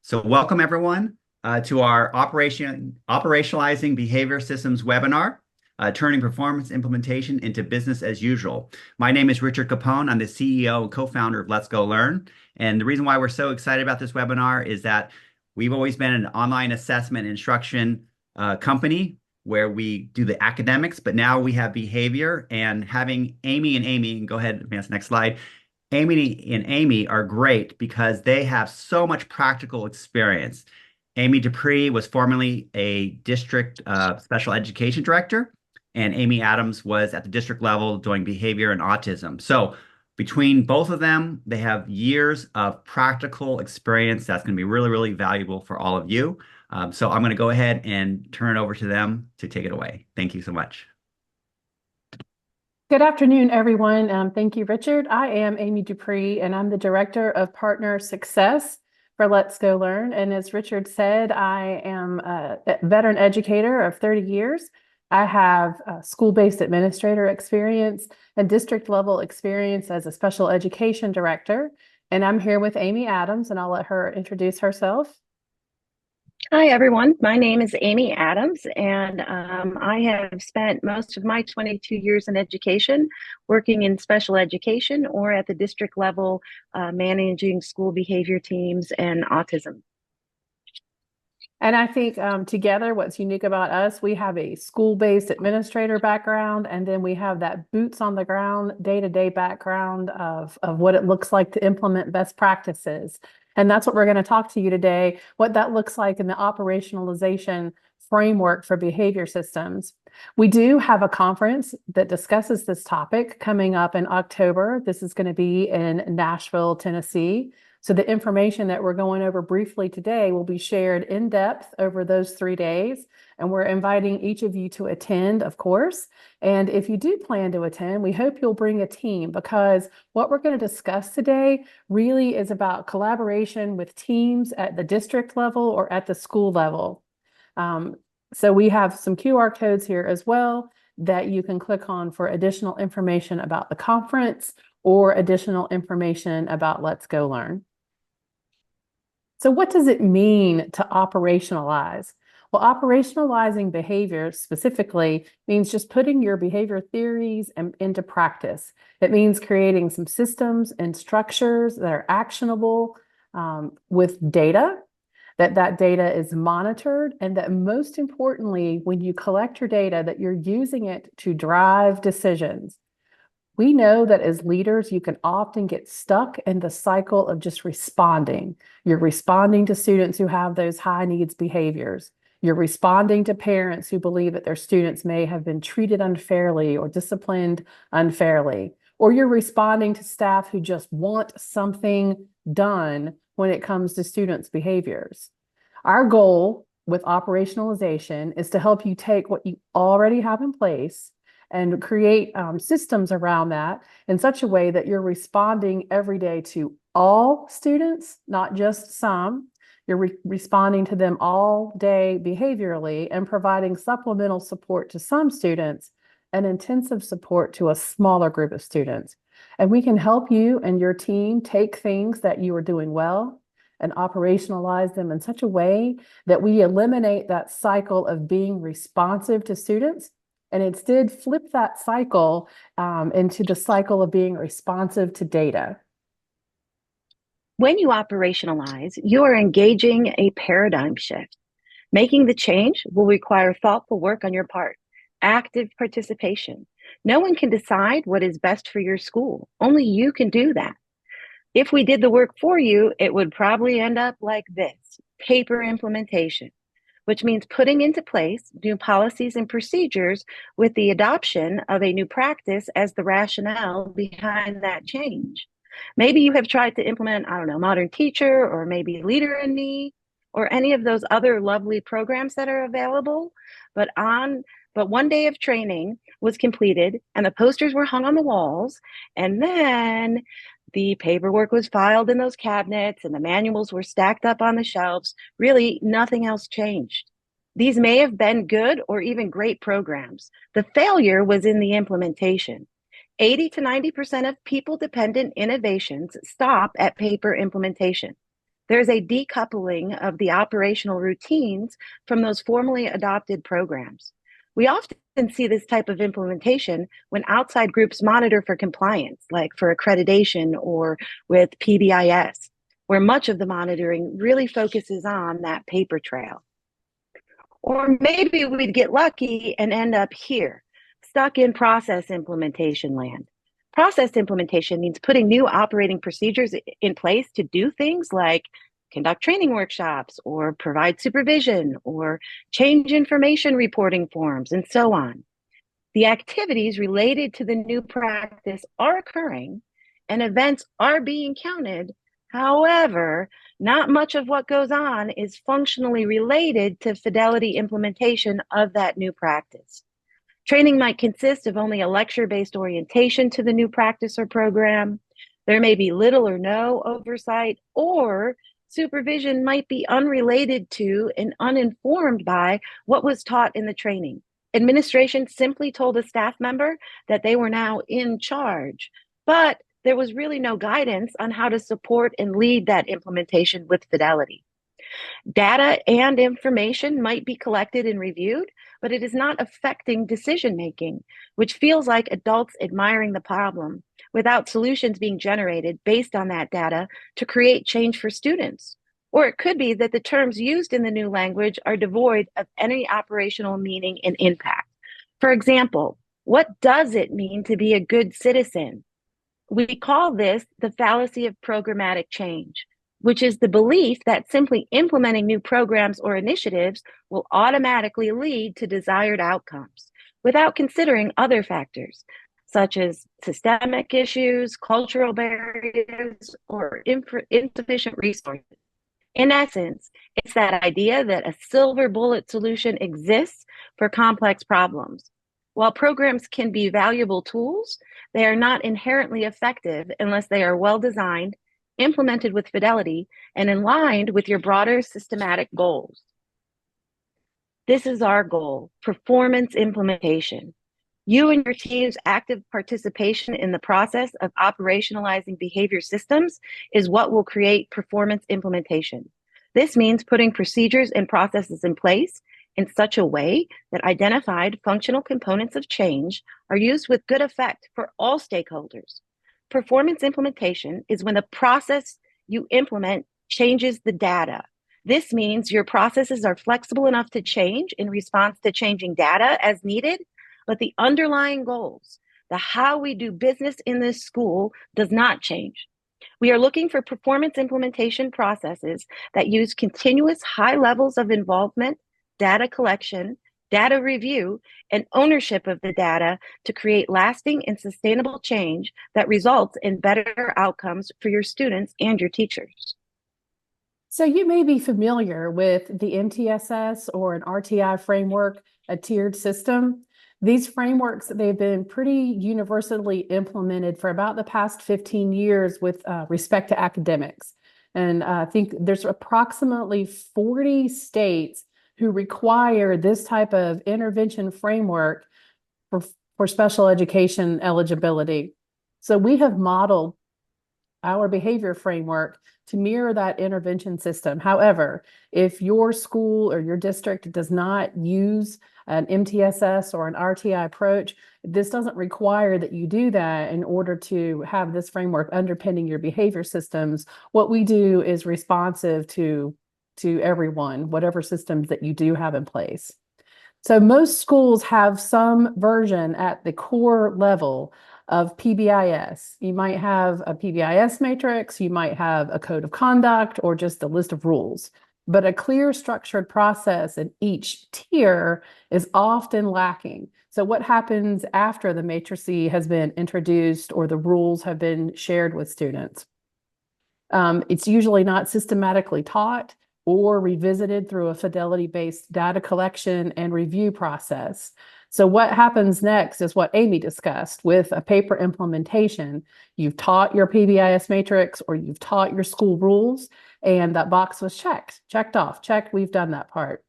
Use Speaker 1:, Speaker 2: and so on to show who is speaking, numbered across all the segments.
Speaker 1: So welcome everyone to our operationalizing behavior systems webinar, turning performance implementation into business as usual. My name is Richard Capone. I'm the CEO and co-founder of Let's Go Learn. And the reason why we're so excited about this webinar is that we've always been an online assessment and instruction company where we do the academics, but now we have behavior, and having Amy, and go ahead, advance the next slide. Amy and Amy are great because they have so much practical experience. Amy Dupree was formerly a district special education director, and Amy Adams was at the district level doing behavior and autism. So between both of them, they have years of practical experience that's going to be really, really valuable for all of you. So I'm going to go ahead and turn it over to them to take it away. Thank you so much.
Speaker 2: Good afternoon, everyone. Thank you, Richard. I am Amy Dupree, and I'm the Director of Partner Success for Let's Go Learn. And as Richard said, I am a veteran educator of 30 years. I have school-based administrator experience and district level experience as a special education director. And I'm here with Amy Adams, and I'll let her introduce herself.
Speaker 3: Hi, everyone. My name is Amy Adams, and I have spent most of my 22 years in education working in special education or at the district level, managing school behavior teams and autism.
Speaker 2: And I think together, what's unique about us, we have a school-based administrator background, and then we have that boots on the ground, day-to-day background of what it looks like to implement best practices. And that's what we're going to talk to you today, what that looks like in the operationalization framework for behavior systems. We do have a conference that discusses this topic coming up in October. This is going to be in Nashville, Tennessee. So the information that we're going over briefly today will be shared in depth over those 3 days. And we're inviting each of you to attend, of course. And if you do plan to attend, we hope you'll bring a team, because what we're going to discuss today really is about collaboration with teams at the district level or at the school level. So we have some QR codes here as well that you can click on for additional information about the conference or additional information about Let's Go Learn. So what does it mean to operationalize? Well, operationalizing behavior specifically means just putting your behavior theories into practice. It means creating some systems and structures that are actionable with data, that data is monitored, and that most importantly, when you collect your data, that you're using it to drive decisions. We know that as leaders, you can often get stuck in the cycle of just responding. You're responding to students who have those high needs behaviors. You're responding to parents who believe that their students may have been treated unfairly or disciplined unfairly. Or you're responding to staff who just want something done when it comes to students' behaviors. Our goal with operationalization is to help you take what you already have in place and create systems around that in such a way that you're responding every day to all students, not just some. You're responding to them all day behaviorally and providing supplemental support to some students and intensive support to a smaller group of students. And we can help you and your team take things that you are doing well and operationalize them in such a way that we eliminate that cycle of being responsive to students and instead flip that cycle into the cycle of being responsive to data.
Speaker 3: When you operationalize, you are engaging a paradigm shift. Making the change will require thoughtful work on your part, active participation. No one can decide what is best for your school. Only you can do that. If we did the work for you, it would probably end up like this: paper implementation, which means putting into place new policies and procedures with the adoption of a new practice as the rationale behind that change. Maybe you have tried to implement, I don't know, Modern Teacher or maybe Leader in Me or any of those other lovely programs that are available, but one day of training was completed and the posters were hung on the walls, and then the paperwork was filed in those cabinets and the manuals were stacked up on the shelves. Really, nothing else changed. These may have been good or even great programs. The failure was in the implementation. 80 to 90% of people-dependent innovations stop at paper implementation. There's a decoupling of the operational routines from those formally adopted programs. We often see this type of implementation when outside groups monitor for compliance, like for accreditation or with PBIS, where much of the monitoring really focuses on that paper trail. Or maybe we'd get lucky and end up here, stuck in process implementation land. Process implementation means putting new operating procedures in place to do things like conduct training workshops or provide supervision or change information reporting forms and so on. The activities related to the new practice are occurring and events are being counted. However, not much of what goes on is functionally related to fidelity implementation of that new practice. Training might consist of only a lecture-based orientation to the new practice or program. There may be little or no oversight, or supervision might be unrelated to and uninformed by what was taught in the training. Administration simply told a staff member that they were now in charge, but there was really no guidance on how to support and lead that implementation with fidelity. Data and information might be collected and reviewed, but it is not affecting decision making, which feels like adults admiring the problem without solutions being generated based on that data to create change for students. Or it could be that the terms used in the new language are devoid of any operational meaning and impact. For example, what does it mean to be a good citizen? We call this the fallacy of programmatic change, which is the belief that simply implementing new programs or initiatives will automatically lead to desired outcomes without considering other factors, such as systemic issues, cultural barriers, or insufficient resources. In essence, it's that idea that a silver bullet solution exists for complex problems. While programs can be valuable tools, they are not inherently effective unless they are well designed, implemented with fidelity, and aligned with your broader systematic goals. This is our goal: performance implementation. You and your team's active participation in the process of operationalizing behavior systems is what will create performance implementation. This means putting procedures and processes in place in such a way that identified functional components of change are used with good effect for all stakeholders. Performance implementation is when the process you implement changes the data. This means your processes are flexible enough to change in response to changing data as needed, but the underlying goals, the how we do business in this school, does not change. We are looking for performance implementation processes that use continuous high levels of involvement, data collection, data review, and ownership of the data to create lasting and sustainable change that results in better outcomes for your students and your teachers.
Speaker 2: So you may be familiar with the MTSS or an RTI framework, a tiered system. These frameworks, they've been pretty universally implemented for about the past 15 years with respect to academics. And I think there's approximately 40 states who require this type of intervention framework for special education eligibility. So we have modeled our behavior framework to mirror that intervention system. However, if your school or your district does not use an MTSS or an RTI approach, this doesn't require that you do that in order to have this framework underpinning your behavior systems. What we do is responsive to everyone, whatever systems that you do have in place. So most schools have some version at the core level of PBIS. You might have a PBIS matrix, you might have a code of conduct, or just a list of rules. But a clear structured process in each tier is often lacking. So what happens after the matrix has been introduced or the rules have been shared with students? It's usually not systematically taught or revisited through a fidelity-based data collection and review process. So what happens next is what Amy discussed with a paper implementation. You've taught your PBIS matrix or you've taught your school rules, and that box was checked off, checked, we've done that part.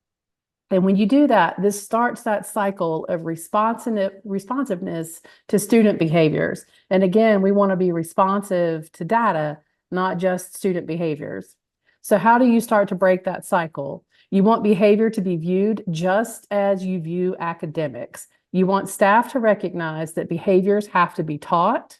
Speaker 2: And when you do that, this starts that cycle of responsiveness to student behaviors. And again, we want to be responsive to data, not just student behaviors. So how do you start to break that cycle? You want behavior to be viewed just as you view academics. You want staff to recognize that behaviors have to be taught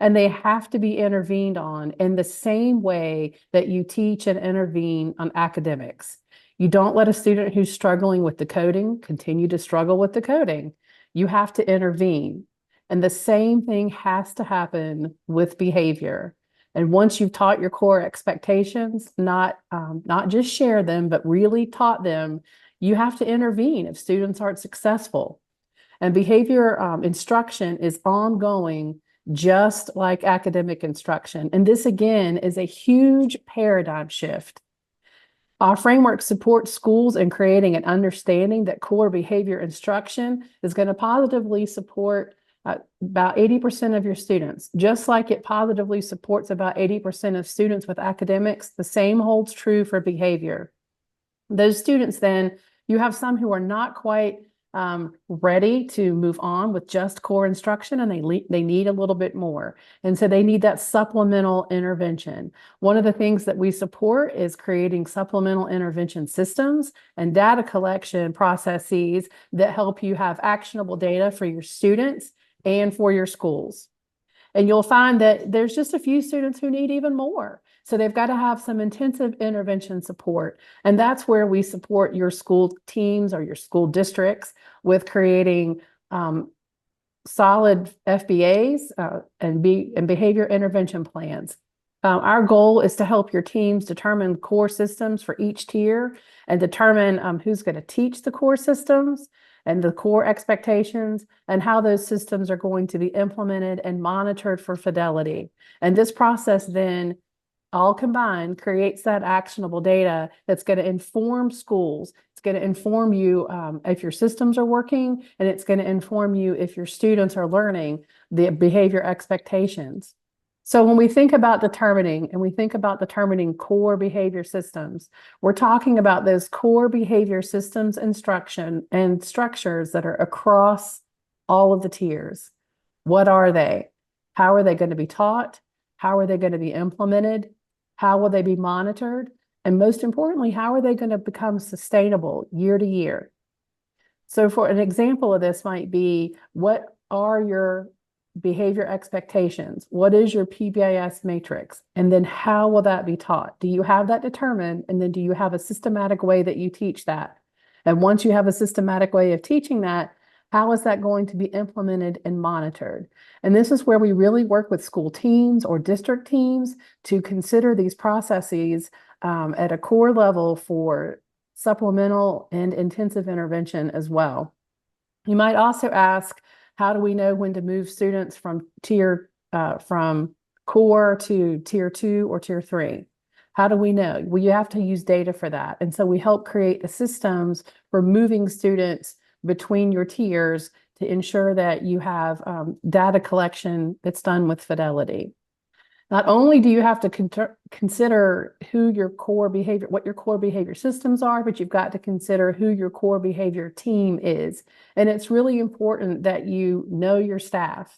Speaker 2: and they have to be intervened on in the same way that you teach and intervene on academics. You don't let a student who's struggling with the coding continue to struggle with the coding. You have to intervene. And the same thing has to happen with behavior. And once you've taught your core expectations, not just share them, but really taught them, you have to intervene if students aren't successful. And behavior instruction is ongoing, just like academic instruction. And this, again, is a huge paradigm shift. Our framework supports schools in creating an understanding that core behavior instruction is going to positively support about 80% of your students. Just like it positively supports about 80% of students with academics, the same holds true for behavior. Those students then, you have some who are not quite ready to move on with just core instruction, and they need a little bit more. And so they need that supplemental intervention. One of the things that we support is creating supplemental intervention systems and data collection processes that help you have actionable data for your students and for your schools. And you'll find that there's just a few students who need even more. So they've got to have some intensive intervention support. And that's where we support your school teams or your school districts with creating solid FBAs and behavior intervention plans. Our goal is to help your teams determine core systems for each tier and determine who's going to teach the core systems and the core expectations and how those systems are going to be implemented and monitored for fidelity. And this process then, all combined, creates that actionable data that's going to inform schools. It's going to inform you if your systems are working, and it's going to inform you if your students are learning the behavior expectations. So when we think about determining core behavior systems, we're talking about those core behavior systems instruction and structures that are across all of the tiers. What are they? How are they going to be taught? How are they going to be implemented? How will they be monitored? And most importantly, how are they going to become sustainable year to year? So for an example of this might be, what are your behavior expectations? What is your PBIS matrix? And then how will that be taught? Do you have that determined? And then do you have a systematic way that you teach that? And once you have a systematic way of teaching that, how is that going to be implemented and monitored? And this is where we really work with school teams or district teams to consider these processes at a core level for supplemental and intensive intervention as well. You might also ask, how do we know when to move students from from core to tier 2 or tier 3? How do we know? Well, you have to use data for that. And so we help create the systems for moving students between your tiers to ensure that you have data collection that's done with fidelity. Not only do you have to consider what your core behavior systems are, but you've got to consider who your core behavior team is. And it's really important that you know your staff.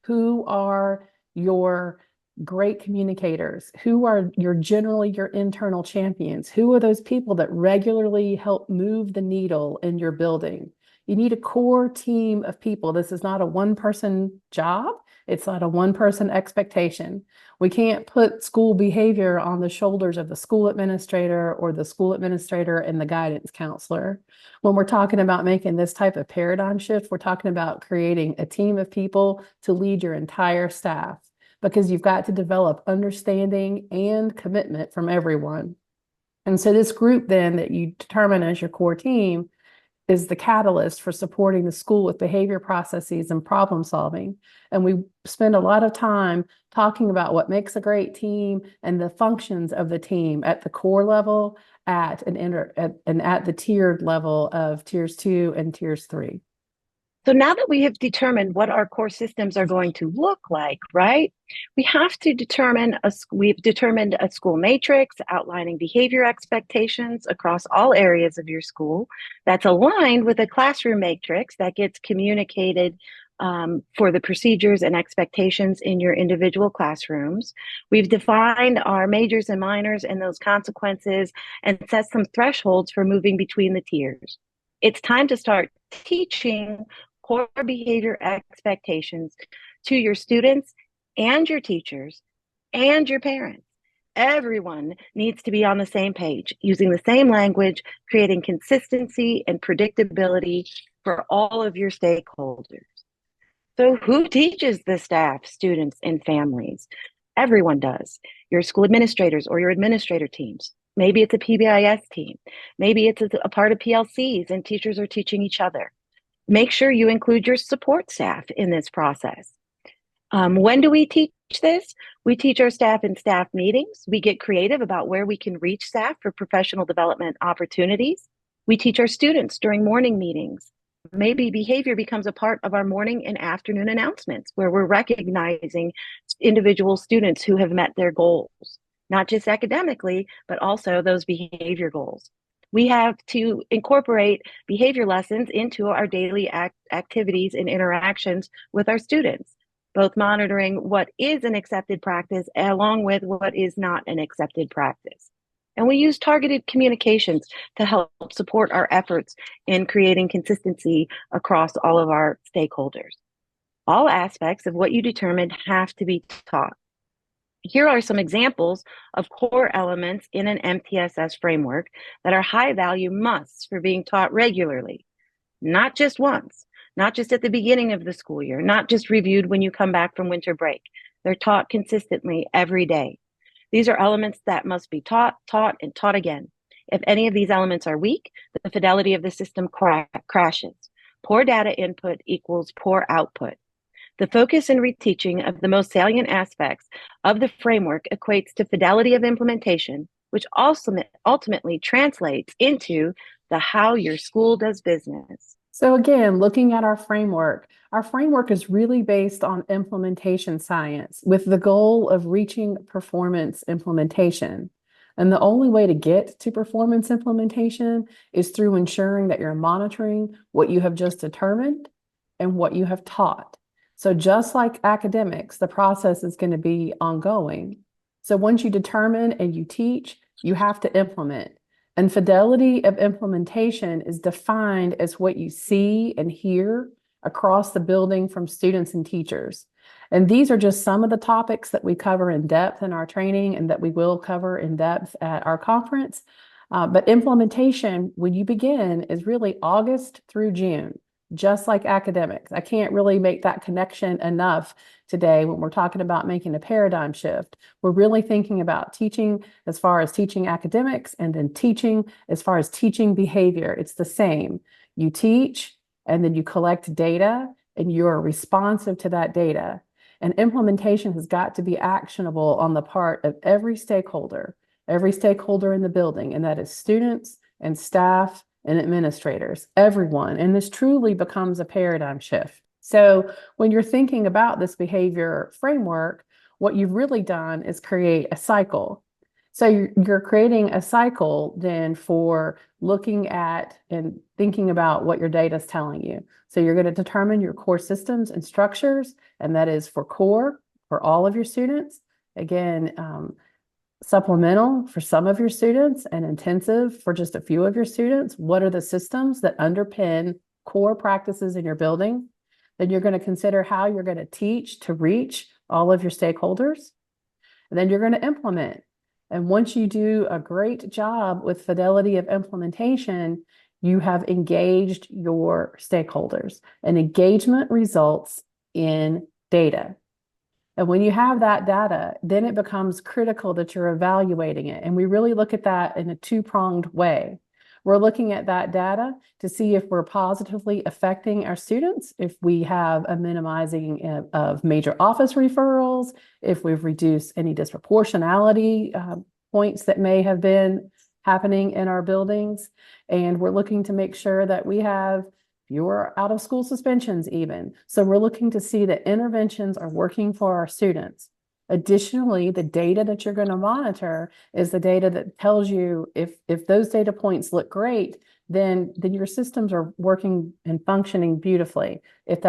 Speaker 2: Who are your great communicators? Who are generally your internal champions? Who are those people that regularly help move the needle in your building? You need a core team of people. This is not a one-person job. It's not a one-person expectation. We can't put school behavior on the shoulders of the school administrator or the school administrator and the guidance counselor. When we're talking about making this type of paradigm shift, we're talking about creating a team of people to lead your entire staff, because you've got to develop understanding and commitment from everyone. And so this group then that you determine as your core team is the catalyst for supporting the school with behavior processes and problem solving. And we spend a lot of time talking about what makes a great team and the functions of the team at the core level, and at the tiered level of tiers 2 and tiers 3.
Speaker 3: So now that we have determined what our core systems are going to look like, right? We've determined a school matrix outlining behavior expectations across all areas of your school that's aligned with a classroom matrix that gets communicated for the procedures and expectations in your individual classrooms. We've defined our majors and minors and those consequences and set some thresholds for moving between the tiers. It's time to start teaching core behavior expectations to your students and your teachers and your parents. Everyone needs to be on the same page, using the same language, creating consistency and predictability for all of your stakeholders. So who teaches the staff, students, and families? Everyone does. Your school administrators or your administrator teams. Maybe it's a PBIS team. Maybe it's a part of PLCs and teachers are teaching each other. Make sure you include your support staff in this process. When do we teach this? We teach our staff in staff meetings. We get creative about where we can reach staff for professional development opportunities. We teach our students during morning meetings. Maybe behavior becomes a part of our morning and afternoon announcements where we're recognizing individual students who have met their goals, not just academically, but also those behavior goals. We have to incorporate behavior lessons into our daily activities and interactions with our students, both monitoring what is an accepted practice along with what is not an accepted practice. And we use targeted communications to help support our efforts in creating consistency across all of our stakeholders. All aspects of what you determined have to be taught. Here are some examples of core elements in an MTSS framework that are high value musts for being taught regularly, not just once, not just at the beginning of the school year, not just reviewed when you come back from winter break. They're taught consistently every day. These are elements that must be taught, and taught again. If any of these elements are weak, the fidelity of the system crashes. Poor data input equals poor output. The focus and reteaching of the most salient aspects of the framework equates to fidelity of implementation, which also ultimately translates into the how your school does business.
Speaker 2: So again, looking at our framework is really based on implementation science with the goal of reaching performance implementation. And the only way to get to performance implementation is through ensuring that you're monitoring what you have just determined and what you have taught. So just like academics, the process is going to be ongoing. So once you determine and you teach, you have to implement. And fidelity of implementation is defined as what you see and hear across the building from students and teachers. And these are just some of the topics that we cover in depth in our training and that we will cover in depth at our conference. But implementation, when you begin, is really August through June, just like academics. I can't really make that connection enough today when we're talking about making a paradigm shift. We're really thinking about teaching as far as teaching academics and then teaching as far as teaching behavior. It's the same. You teach and then you collect data and you're responsive to that data. And implementation has got to be actionable on the part of every stakeholder in the building, and that is students and staff and administrators, everyone. And this truly becomes a paradigm shift. So when you're thinking about this behavior framework, what you've really done is create a cycle. So you're creating a cycle then for looking at and thinking about what your data is telling you. So you're going to determine your core systems and structures, and that is for core for all of your students. Again, supplemental for some of your students and intensive for just a few of your students. What are the systems that underpin core practices in your building? Then you're going to consider how you're going to teach to reach all of your stakeholders. And then you're going to implement. And once you do a great job with fidelity of implementation, you have engaged your stakeholders. And engagement results in data. And when you have that data, then it becomes critical that you're evaluating it. And we really look at that in a two-pronged way. We're looking at that data to see if we're positively affecting our students, if we have a minimizing of major office referrals, if we've reduced any disproportionality points that may have been happening in our buildings. And we're looking to make sure that we have fewer out-of-school suspensions even. So we're looking to see that interventions are working for our students. Additionally, the data that you're going to monitor is the data that tells you if those data points look great, then your systems are working and functioning beautifully. If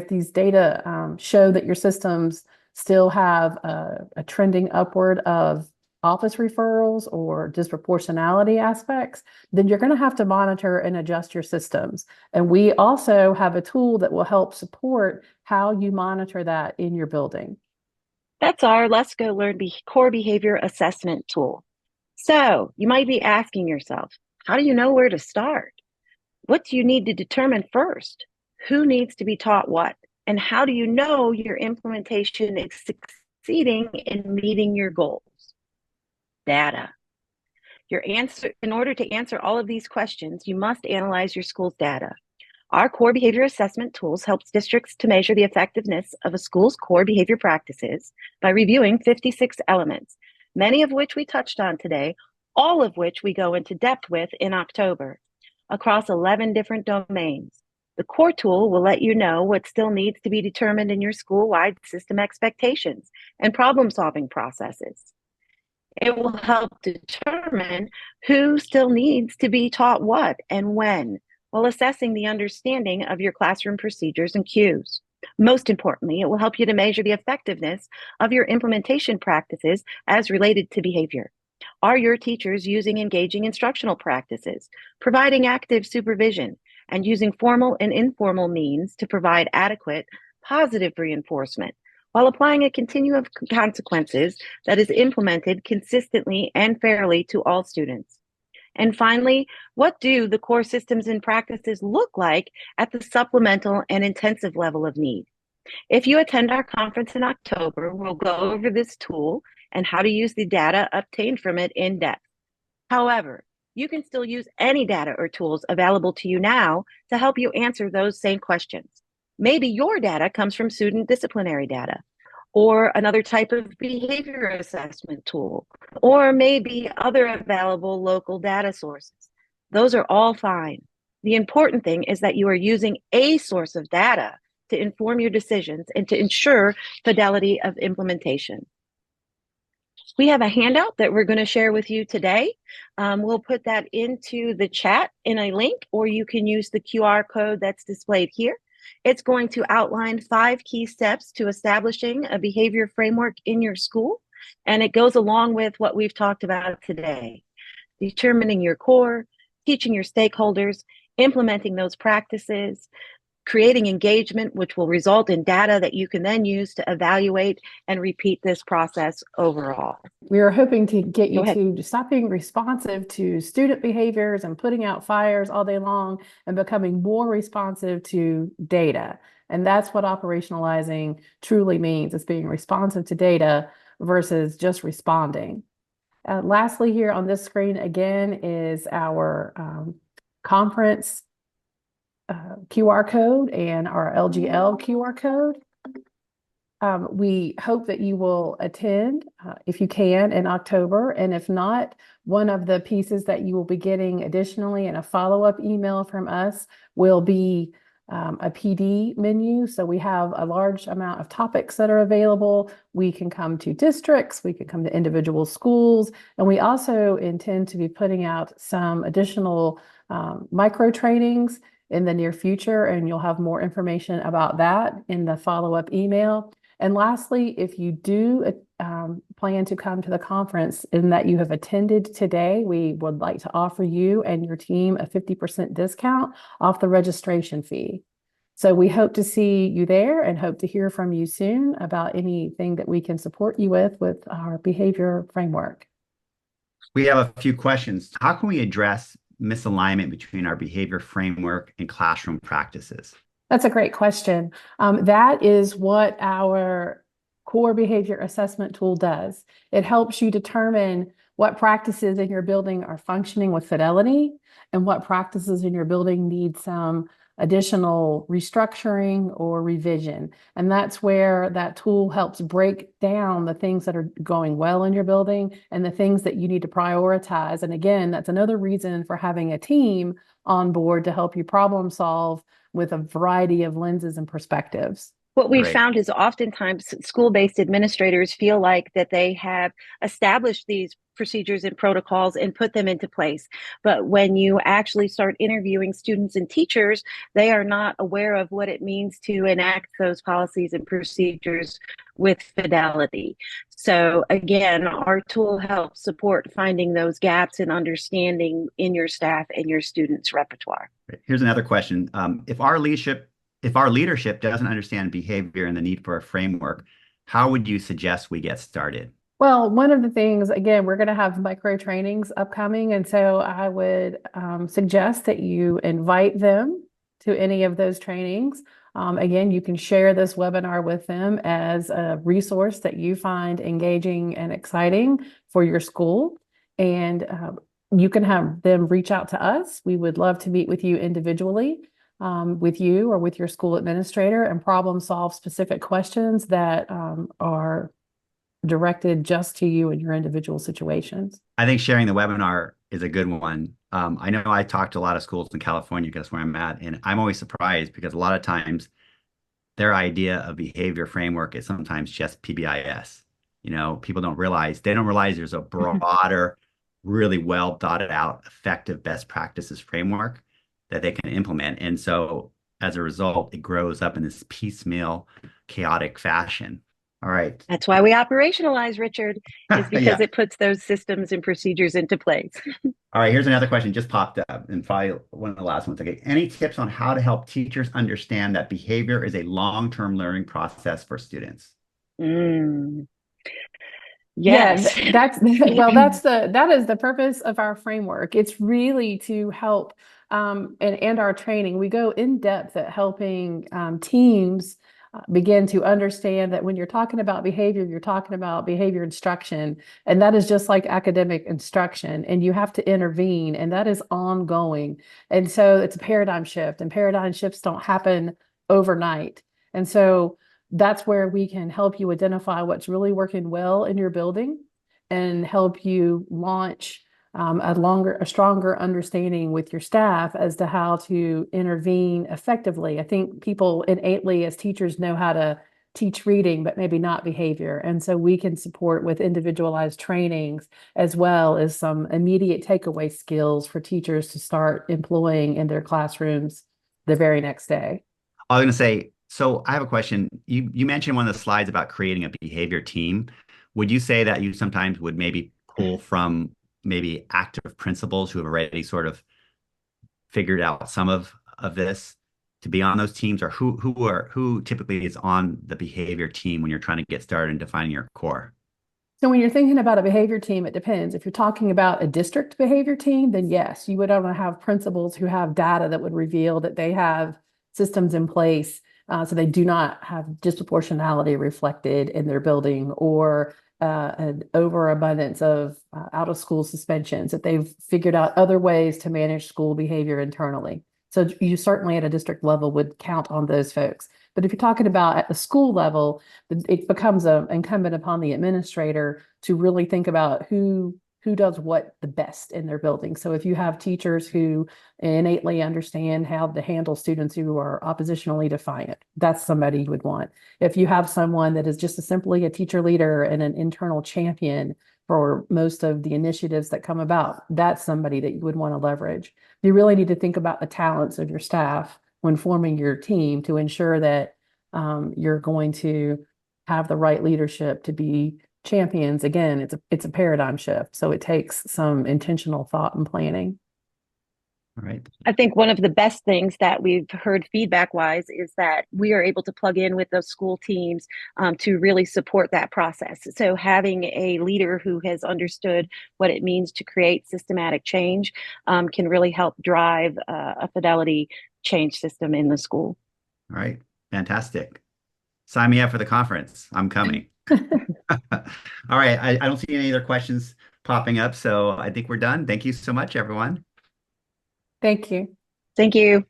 Speaker 2: these data show that your systems still have a trending upward of office referrals or disproportionality aspects, then you're going to have to monitor and adjust your systems. And we also have a tool that will help support how you monitor that in your building.
Speaker 3: That's our Let's Go Learn core behavior assessment tool. So you might be asking yourself, how do you know where to start? What do you need to determine first? Who needs to be taught what? And how do you know your implementation is succeeding in meeting your goals? Data. In order to answer all of these questions, you must analyze your school's data. Our core behavior assessment tools helps districts to measure the effectiveness of a school's core behavior practices by reviewing 56 elements, many of which we touched on today, all of which we go into depth with in October, across 11 different domains. The core tool will let you know what still needs to be determined in your school-wide system expectations and problem-solving processes. It will help determine who still needs to be taught what and when, while assessing the understanding of your classroom procedures and cues. Most importantly, it will help you to measure the effectiveness of your implementation practices as related to behavior. Are your teachers using engaging instructional practices, providing active supervision, and using formal and informal means to provide adequate positive reinforcement, while applying a continuum of consequences that is implemented consistently and fairly to all students? And finally, what do the core systems and practices look like at the supplemental and intensive level of need? If you attend our conference in October, we'll go over this tool and how to use the data obtained from it in depth. However, you can still use any data or tools available to you now to help you answer those same questions. Maybe your data comes from student disciplinary data, or another type of behavior assessment tool, or maybe other available local data sources. Those are all fine. The important thing is that you are using a source of data to inform your decisions and to ensure fidelity of implementation. We have a handout that we're going to share with you today. We'll put that into the chat in a link, or you can use the QR code that's displayed here. It's going to outline 5 key steps to establishing a behavior framework in your school, and it goes along with what we've talked about today. Determining your core, teaching your stakeholders, implementing those practices, creating engagement, which will result in data that you can then use to evaluate and repeat this process overall.
Speaker 2: We are hoping to get you to stop being responsive to student behaviors and putting out fires all day long and becoming more responsive to data. And that's what operationalizing truly means. It's being responsive to data versus just responding. Lastly, here on this screen again is our conference QR code and our LGL QR code. We hope that you will attend if you can in October, and if not, one of the pieces that you will be getting additionally in a follow-up email from us will be a PD menu. So we have a large amount of topics that are available. We can come to districts, we can come to individual schools, and we also intend to be putting out some additional micro trainings in the near future, and you'll have more information about that in the follow-up email. And lastly, if you do plan to come to the conference and that you have attended today, we would like to offer you and your team a 50% discount off the registration fee. So we hope to see you there and hope to hear from you soon about anything that we can support you with our behavior framework.
Speaker 1: We have a few questions. How can we address misalignment between our behavior framework and classroom practices?
Speaker 2: That's a great question. That is what our core behavior assessment tool does. It helps you determine what practices in your building are functioning with fidelity and what practices in your building need some additional restructuring or revision. And that's where that tool helps break down the things that are going well in your building and the things that you need to prioritize. And again, that's another reason for having a team on board to help you problem solve with a variety of lenses and perspectives.
Speaker 3: What we've
Speaker 1: Great.
Speaker 3: found is oftentimes school-based administrators feel like that they have established these procedures and protocols and put them into place. But when you actually start interviewing students and teachers, they are not aware of what it means to enact those policies and procedures with fidelity. So again, our tool helps support finding those gaps in understanding in your staff and your students' repertoire.
Speaker 1: Here's another question. If our leadership doesn't understand behavior and the need for a framework, how would you suggest we get started?
Speaker 2: Well, one of the things, again, we're going to have micro trainings upcoming. And so I would suggest that you invite them to any of those trainings. Again, you can share this webinar with them as a resource that you find engaging and exciting for your school. And you can have them reach out to us. We would love to meet with you individually, with you or with your school administrator, and problem solve specific questions that are directed just to you and your individual situations.
Speaker 1: I think sharing the webinar is a good one. I know I talked to a lot of schools in California because that's where I'm at, and I'm always surprised because a lot of times their idea of behavior framework is sometimes just PBIS. People they don't realize there's a broader, really well thought out, effective best practices framework that they can implement. And so as a result, it grows up in this piecemeal, chaotic fashion. All right.
Speaker 3: That's why we operationalize, Richard, is because
Speaker 1: Yeah.
Speaker 3: it puts those systems and procedures into place.
Speaker 1: All right. Here's another question just popped up, and probably one of the last ones. Okay. Any tips on how to help teachers understand that behavior is a long-term learning process for students?
Speaker 3: Mm,
Speaker 2: Yeah,
Speaker 3: yes.
Speaker 2: that's that is the purpose of our framework. It's really to help and our training. We go in depth at helping teams begin to understand that when you're talking about behavior, you're talking about behavior instruction, and that is just like academic instruction, and you have to intervene, and that is ongoing. And so it's a paradigm shift, and paradigm shifts don't happen overnight. And so that's where we can help you identify what's really working well in your building and help you launch a stronger understanding with your staff as to how to intervene effectively. I think people innately as teachers know how to teach reading, but maybe not behavior. And so we can support with individualized trainings as well as some immediate takeaway skills for teachers to start employing in their classrooms the very next day.
Speaker 1: I was going to say, so I have a question. You mentioned one of the slides about creating a behavior team. Would you say that you sometimes would maybe pull from maybe active principals who have already sort of figured out some of this to be on those teams, or who typically is on the behavior team when you're trying to get started in defining your core?
Speaker 2: So when you're thinking about a behavior team, it depends. If you're talking about a district behavior team, then yes, you would want to have principals who have data that would reveal that they have systems in place so they do not have disproportionality reflected in their building, or an overabundance of out of school suspensions, that they've figured out other ways to manage school behavior internally. So you certainly at a district level would count on those folks. But if you're talking about at the school level, it becomes incumbent upon the administrator to really think about who does what the best in their building. So if you have teachers who innately understand how to handle students who are oppositionally defiant, that's somebody you would want. If you have someone that is just simply a teacher leader and an internal champion for most of the initiatives that come about, that's somebody that you would want to leverage. You really need to think about the talents of your staff when forming your team to ensure that you're going to have the right leadership to be champions. Again, it's a paradigm shift, so it takes some intentional thought and planning.
Speaker 1: All right.
Speaker 3: I think one of the best things that we've heard feedback wise is that we are able to plug in with those school teams to really support that process. So having a leader who has understood what it means to create systematic change can really help drive a fidelity change system in the school.
Speaker 1: All right. Fantastic. Sign me up for the conference. I'm coming. All right. I don't see any other questions popping up, so I think we're done. Thank you so much, everyone.
Speaker 2: Thank you.
Speaker 3: Thank you.